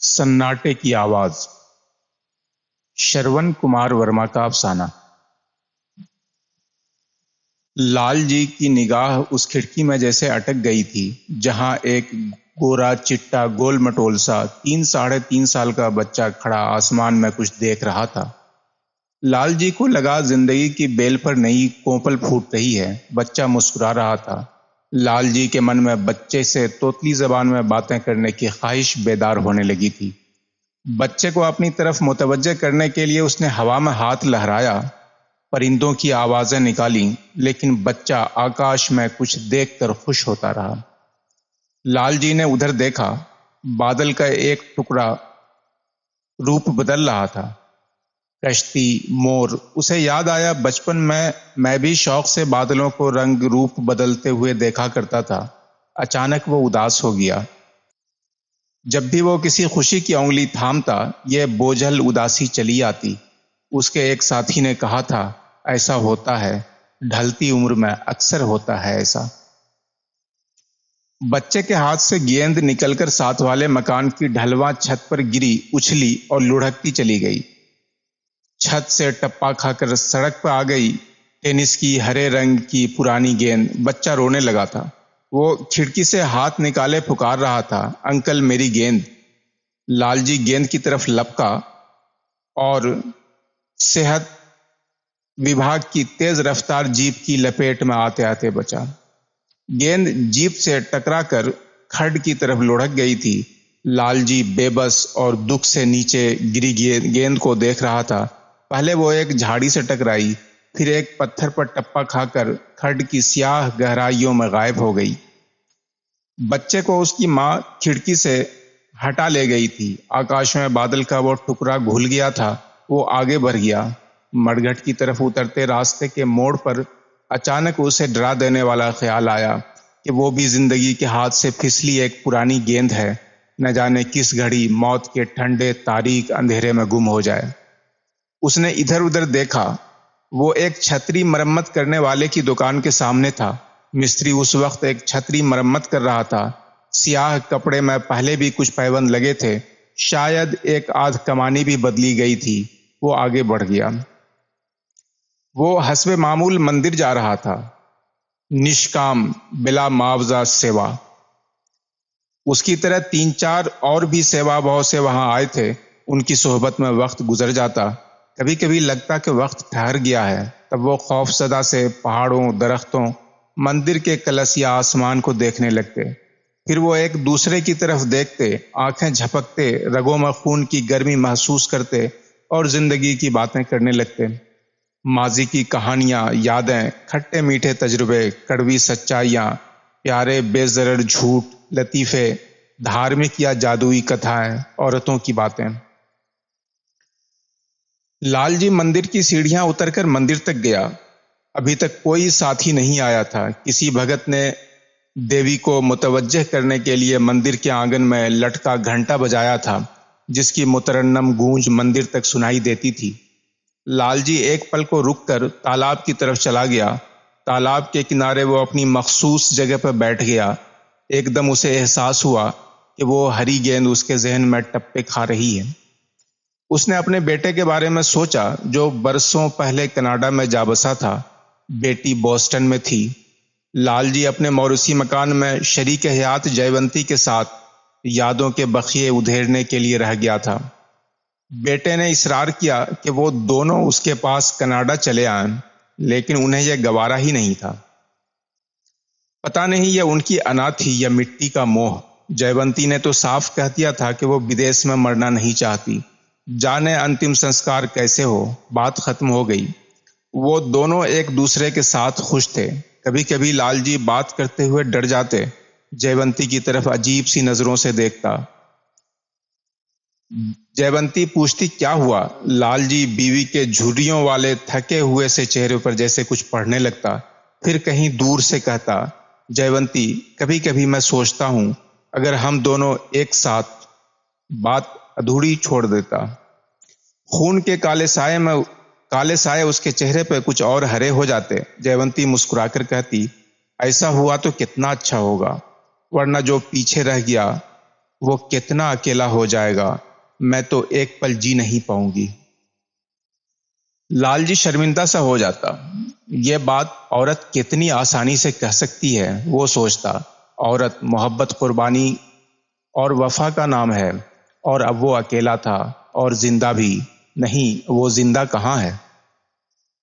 सन्नाटे की आवाज। श्रवण कुमार वर्मा का अफसाना। लाल जी की निगाह उस खिड़की में जैसे अटक गई थी जहां एक गोरा चिट्टा गोल मटोल सा 3 साढ़े 3 साल का बच्चा खड़ा आसमान में कुछ देख रहा था। लाल जी को लगा जिंदगी की बेल पर नई कोपल फूट रही है। बच्चा मुस्कुरा रहा था। लाल जी के मन में बच्चे से तोतली जबान में बातें करने की ख्वाहिश बेदार होने लगी थी। बच्चे को अपनी तरफ मुतवज्जे करने के लिए उसने हवा में हाथ लहराया, परिंदों की आवाजें निकाली, लेकिन बच्चा आकाश में कुछ देखकर खुश होता रहा। लाल जी ने उधर देखा। बादल का एक टुकड़ा रूप बदल रहा था। कश्ती, मोर। उसे याद आया बचपन में मैं भी शौक से बादलों को रंग रूप बदलते हुए देखा करता था। अचानक वो उदास हो गया। जब भी वो किसी खुशी की उंगली थामता, ये बोझल उदासी चली आती। उसके एक साथी ने कहा था, ऐसा होता है, ढलती उम्र में अक्सर होता है ऐसा। बच्चे के हाथ से गेंद निकलकर साथ वाले मकान की ढलवां छत पर गिरी, उछली और लुढ़कती चली गई। छत से टप्पा खाकर सड़क पर आ गई। टेनिस की हरे रंग की पुरानी गेंद। बच्चा रोने लगा था। वो खिड़की से हाथ निकाले पुकार रहा था, अंकल मेरी गेंद। लालजी गेंद की तरफ लपका और सेहत विभाग की तेज रफ्तार जीप की लपेट में आते आते बचा। गेंद जीप से टकराकर खड्ड की तरफ लुढ़क गई थी। लालजी बेबस और दुख से नीचे गिरी गेंद को देख रहा था। पहले वो एक झाड़ी से टकराई, फिर एक पत्थर पर टप्पा खाकर खड्ड की स्याह गहराइयों में गायब हो गई। बच्चे को उसकी माँ खिड़की से हटा ले गई थी। आकाश में बादल का वो टुकड़ा घुल गया था। वो आगे बढ़ गया। मड़घट की तरफ उतरते रास्ते के मोड़ पर अचानक उसे डरा देने वाला ख्याल आया कि वो भी जिंदगी के हाथ से फिसली एक पुरानी गेंद है। न जाने किस घड़ी मौत के ठंडे तारीक अंधेरे में गुम हो जाए। उसने इधर उधर देखा। वो एक छतरी मरम्मत करने वाले की दुकान के सामने था। मिस्त्री उस वक्त एक छतरी मरम्मत कर रहा था। सियाह कपड़े में पहले भी कुछ पैबंद लगे थे। शायद एक आध कमानी भी बदली गई थी। वो आगे बढ़ गया। वो हस्बे मामूल मंदिर जा रहा था, निष्काम, बिला मुआवजा सेवा। उसकी तरह 3-4 और भी सेवा भाव से वहां आए थे। उनकी सोहबत में वक्त गुजर जाता। कभी कभी लगता कि वक्त ठहर गया है। तब वो खौफसदा से पहाड़ों, दरख्तों, मंदिर के कलश या आसमान को देखने लगते। फिर वो एक दूसरे की तरफ देखते, आंखें झपकते, रगों में खून की गर्मी महसूस करते और जिंदगी की बातें करने लगते। माजी की कहानियां, यादें, खट्टे मीठे तजुर्बे, कड़वी सच्चाइयां, प्यारे बेजरर झूठ, लतीफे, धार्मिक या जादुई कथाएं, औरतों की बातें। लालजी मंदिर की सीढ़ियां उतरकर मंदिर तक गया। अभी तक कोई साथी नहीं आया था। किसी भगत ने देवी को मुतवज्जह करने के लिए मंदिर के आंगन में लटका घंटा बजाया था, जिसकी मुतरन्नम गूंज मंदिर तक सुनाई देती थी। लालजी एक पल को रुककर तालाब की तरफ चला गया। तालाब के किनारे वो अपनी मखसूस जगह पर बैठ गया। एकदम उसे एहसास हुआ कि वो हरी गेंद उसके जहन में टप्पे खा रही है। उसने अपने बेटे के बारे में सोचा, जो बरसों पहले कनाडा में जा बसा था। बेटी बोस्टन में थी। लालजी अपने मौरूसी मकान में शरीक हयात जयवंती के साथ यादों के बखिए उधेड़ने के लिए रह गया था। बेटे ने इसरार किया कि वो दोनों उसके पास कनाडा चले आएं, लेकिन उन्हें यह गवारा ही नहीं था। पता नहीं यह उनकी अना थी या मिट्टी का मोह। जयवंती ने तो साफ कह दिया था कि वो विदेश में मरना नहीं चाहती। जाने अंतिम संस्कार कैसे हो, बात खत्म हो गई। वो दोनों एक दूसरे के साथ खुश थे। कभी कभी लालजी बात करते हुए डर जाते। जयवंती की तरफ अजीब सी नजरों से देखता। जयवंती पूछती, क्या हुआ? लालजी बीवी के झुर्रियों वाले थके हुए से चेहरे पर जैसे कुछ पढ़ने लगता। फिर कहीं दूर से कहता, जयवंती, कभी कभी मैं सोचता हूं, अगर हम दोनों एक साथ, बात अधूरी छोड़ देता। खून के काले साए उसके चेहरे पर कुछ और हरे हो जाते। जयवंती मुस्कुराकर कहती, ऐसा हुआ तो कितना अच्छा होगा, वरना जो पीछे रह गया वो कितना अकेला हो जाएगा, मैं तो एक पल जी नहीं पाऊंगी। लालजी शर्मिंदा सा हो जाता। ये बात औरत कितनी आसानी से कह सकती है, वो सोचता। औरत मोहब्बत, कुर्बानी और वफा का नाम है, और अब वो अकेला था और जिंदा भी नहीं। वो जिंदा कहाँ है?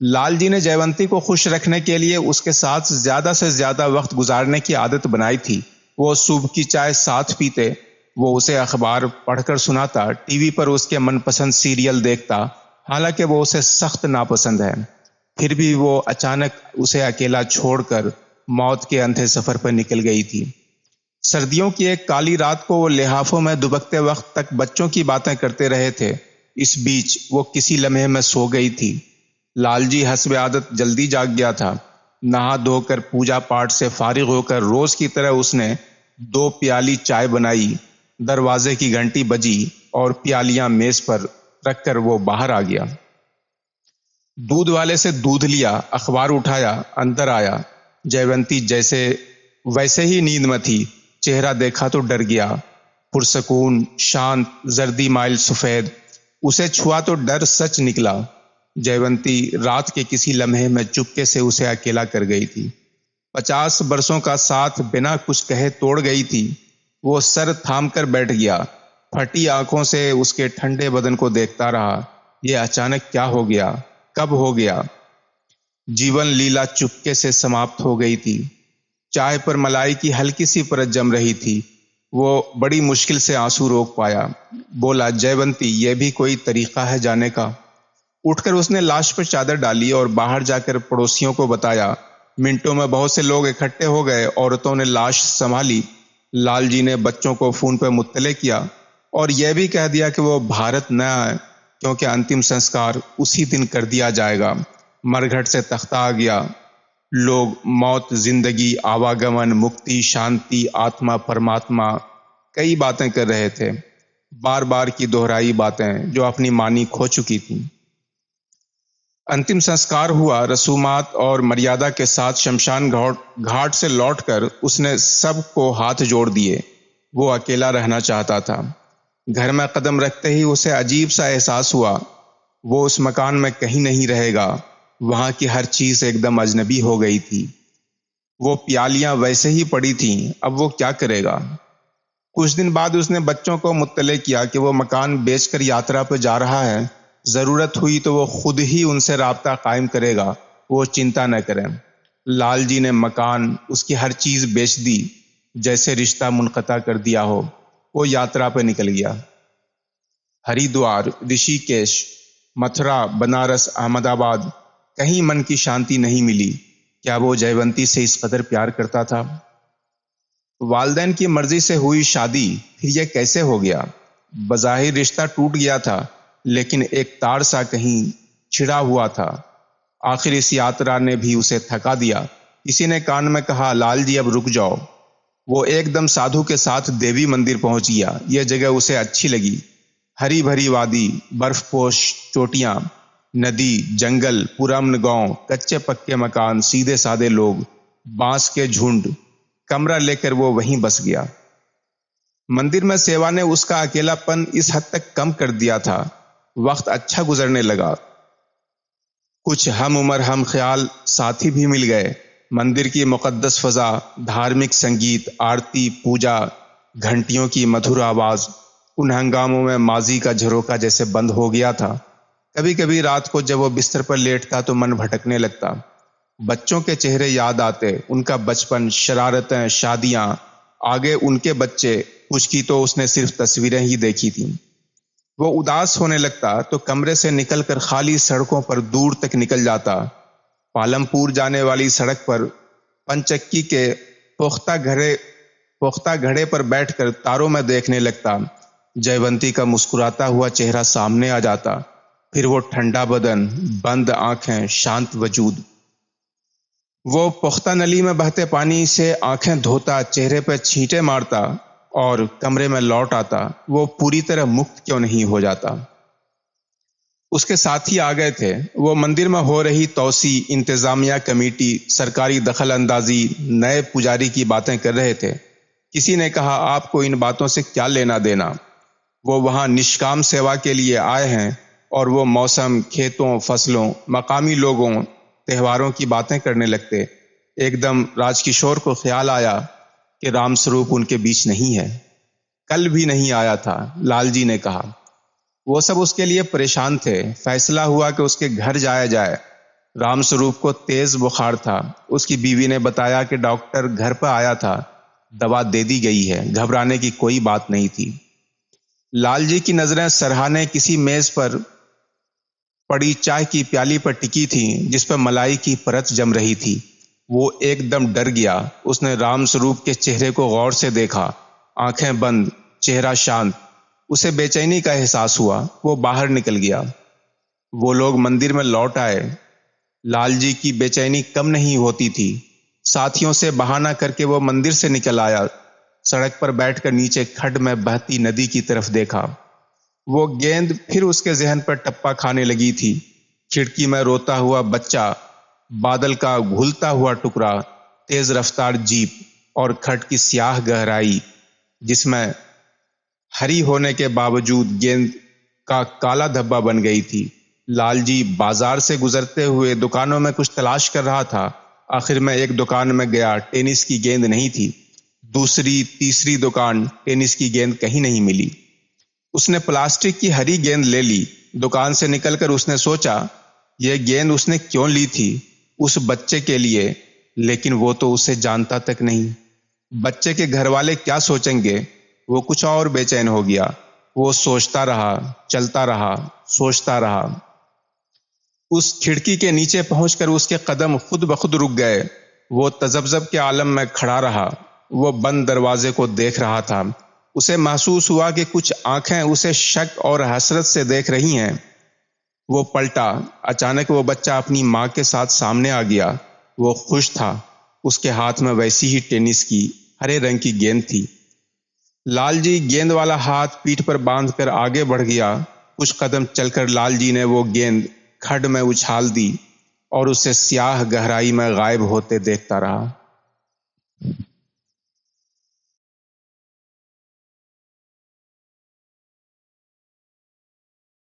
लालजी ने जयवंती को खुश रखने के लिए उसके साथ ज्यादा से ज्यादा वक्त गुजारने की आदत बनाई थी। वो सुबह की चाय साथ पीते, वो उसे अखबार पढ़कर सुनाता, टीवी पर उसके मनपसंद सीरियल देखता। हालांकि वो उसे सख्त नापसंद है, फिर भी वो अचानक उसे अकेला छोड़कर मौत के अंधे सफर पर निकल गई थी। सर्दियों की एक काली रात को वो लिहाफों में दुबकते वक्त तक बच्चों की बातें करते रहे थे। इस बीच वो किसी लम्हे में सो गई थी। लालजी हस्बे आदत जल्दी जाग गया था। नहा धोकर पूजा पाठ से फारिग होकर रोज की तरह उसने 2 प्याली चाय बनाई। दरवाजे की घंटी बजी और प्यालियां मेज पर रखकर वो बाहर आ गया। दूध वाले से दूध लिया, अखबार उठाया, अंदर आया। जयवंती जैसे वैसे ही नींद में थी। चेहरा देखा तो डर गया। पुरसकून, शांत, जर्दी माइल सफेद। उसे छुआ तो डर सच निकला। जयवंती रात के किसी लम्हे में चुपके से उसे अकेला कर गई थी। 50 बरसों का साथ बिना कुछ कहे तोड़ गई थी। वो सर थाम कर बैठ गया, फटी आंखों से उसके ठंडे बदन को देखता रहा। ये अचानक क्या हो गया? कब हो गया? जीवन लीला चुपके से समाप्त हो गई थी। चाय पर मलाई की हल्की सी परत जम रही थी। वो बड़ी मुश्किल से आंसू रोक पाया। बोला, जयवंती, ये भी कोई तरीका है जाने का? उठकर उसने लाश पर चादर डाली और बाहर जाकर पड़ोसियों को बताया। मिनटों में बहुत से लोग इकट्ठे हो गए। औरतों ने लाश संभाली। लालजी ने बच्चों को फोन पर मुत्तले किया और यह भी कह दिया कि वो भारत न आए, क्योंकि अंतिम संस्कार उसी दिन कर दिया जाएगा। मरघट से तख्ता आ गया। लोग मौत, जिंदगी, आवागमन, मुक्ति, शांति, आत्मा, परमात्मा, कई बातें कर रहे थे। बार बार की दोहराई बातें जो अपनी मानी खो चुकी थीं। अंतिम संस्कार हुआ। रसूमात और मर्यादा के साथ शमशान घाट से लौटकर उसने सबको हाथ जोड़ दिए। वो अकेला रहना चाहता था। घर में कदम रखते ही उसे अजीब सा एहसास हुआ। वो उस मकान में कहीं नहीं रहेगा। वहां की हर चीज एकदम अजनबी हो गई थी। वो प्यालियां वैसे ही पड़ी थीं। अब वो क्या करेगा? कुछ दिन बाद उसने बच्चों को मुत्तले किया कि वो मकान बेचकर यात्रा पर जा रहा है। जरूरत हुई तो वो खुद ही उनसे राब्ता कायम करेगा। वो चिंता न करें। लालजी ने मकान, उसकी हर चीज बेच दी, जैसे रिश्ता मुनक़ता कर दिया हो। वो यात्रा पर निकल गया। हरिद्वार, ऋषिकेश, मथुरा, बनारस, अहमदाबाद, कहीं मन की शांति नहीं मिली। क्या वो जयवंती से इस कदर प्यार करता था? वालिदैन की मर्जी से हुई शादी, फिर यह कैसे हो गया? बज़ाहिर रिश्ता टूट गया था, लेकिन एक तार सा कहीं छिड़ा हुआ था। आखिर इस यात्रा ने भी उसे थका दिया। किसी ने कान में कहा, लालजी अब रुक जाओ। वो एकदम साधु के साथ देवी मंदिर पहुंच गया। यह जगह उसे अच्छी लगी। हरी भरी वादी, बर्फपोश चोटियां, नदी, जंगल, पुरअमन गांव, कच्चे पक्के मकान, सीधे साधे लोग, बांस के झुंड। कमरा लेकर वो वहीं बस गया। मंदिर में सेवा ने उसका अकेलापन इस हद तक कम कर दिया था। वक्त अच्छा गुजरने लगा। कुछ हम उम्र हम ख्याल साथी भी मिल गए। मंदिर की मुकद्दस फजा, धार्मिक संगीत, आरती, पूजा, घंटियों की मधुर आवाज, उन हंगामों में माजी का झरोका जैसे बंद हो गया था। कभी कभी रात को जब वो बिस्तर पर लेटता तो मन भटकने लगता। बच्चों के चेहरे याद आते, उनका बचपन, शरारतें, शादियां। आगे उनके बच्चे, कुछ की तो उसने सिर्फ तस्वीरें ही देखी थी। वो उदास होने लगता तो कमरे से निकलकर खाली सड़कों पर दूर तक निकल जाता। पालमपुर जाने वाली सड़क पर पंचक्की के पुख्ता घड़े पर बैठकर तारों में देखने लगता। जयवंती का मुस्कुराता हुआ चेहरा सामने आ जाता। फिर वो ठंडा बदन, बंद आंखें, शांत वजूद। वो पुख्ता नली में बहते पानी से आंखें धोता, चेहरे पर छींटे मारता और कमरे में लौट आता। वो पूरी तरह मुक्त क्यों नहीं हो जाता? उसके साथी आ गए थे। वो मंदिर में हो रही तौसी, इंतजामिया कमेटी, सरकारी दखल अंदाजी, नए पुजारी की बातें कर रहे थे। किसी ने कहा, आपको इन बातों से क्या लेना देना, वो वहां निष्काम सेवा के लिए आए हैं और वो मौसम, खेतों, फसलों, मकामी लोगों, त्योहारों की बातें करने लगते। एकदम राजकिशोर को ख्याल आया कि रामस्वरूप उनके बीच नहीं है। कल भी नहीं आया था, लालजी ने कहा। वो सब उसके लिए परेशान थे। फैसला हुआ कि उसके घर जाया जाए। रामस्वरूप को तेज बुखार था। उसकी बीवी ने बताया कि डॉक्टर घर पर आया था, दवा दे दी गई है, घबराने की कोई बात नहीं थी। लालजी की नजरें सरहाने किसी मेज पर पड़ी चाय की प्याली पर टिकी थी, जिस पर मलाई की परत जम रही थी। वो एकदम डर गया। उसने रामस्वरूप के चेहरे को गौर से देखा, आंखें बंद, चेहरा शांत। उसे बेचैनी का एहसास हुआ। वो बाहर निकल गया। वो लोग मंदिर में लौट आए। लालजी की बेचैनी कम नहीं होती थी। साथियों से बहाना करके वो मंदिर से निकल आया। सड़क पर बैठकर नीचे खड्ड में बहती नदी की तरफ देखा। वो गेंद फिर उसके जहन पर टप्पा खाने लगी थी। खिड़की में रोता हुआ बच्चा, बादल का घुलता हुआ टुकड़ा, तेज रफ्तार जीप और खड्ड की स्याह गहराई, जिसमें हरी होने के बावजूद गेंद का काला धब्बा बन गई थी। लालजी बाजार से गुजरते हुए दुकानों में कुछ तलाश कर रहा था। आखिर में एक दुकान में गया। टेनिस की गेंद नहीं थी। दूसरी, तीसरी दुकान, टेनिस की गेंद कहीं नहीं मिली। उसने प्लास्टिक की हरी गेंद ले ली। दुकान से निकलकर उसने सोचा, यह गेंद उसने क्यों ली थी? उस बच्चे के लिए, लेकिन वो तो उसे जानता तक नहीं। बच्चे के घर वाले क्या सोचेंगे? वो कुछ और बेचैन हो गया। वो सोचता रहा, चलता रहा, सोचता रहा। उस खिड़की के नीचे पहुंचकर उसके कदम खुद ब खुद रुक गए। वो तजब्जब के आलम में खड़ा रहा। वो बंद दरवाजे को देख रहा था। उसे महसूस हुआ कि कुछ आंखें उसे शक और हसरत से देख रही हैं। वो पलटा। अचानक वो बच्चा अपनी माँ के साथ सामने आ गया। वो खुश था। उसके हाथ में वैसी ही टेनिस की हरे रंग की गेंद थी। लालजी गेंद वाला हाथ पीठ पर बांधकर आगे बढ़ गया। कुछ कदम चलकर लालजी ने वो गेंद खड्ड में उछाल दी और उसे स्याह गहराई में गायब होते देखता रहा।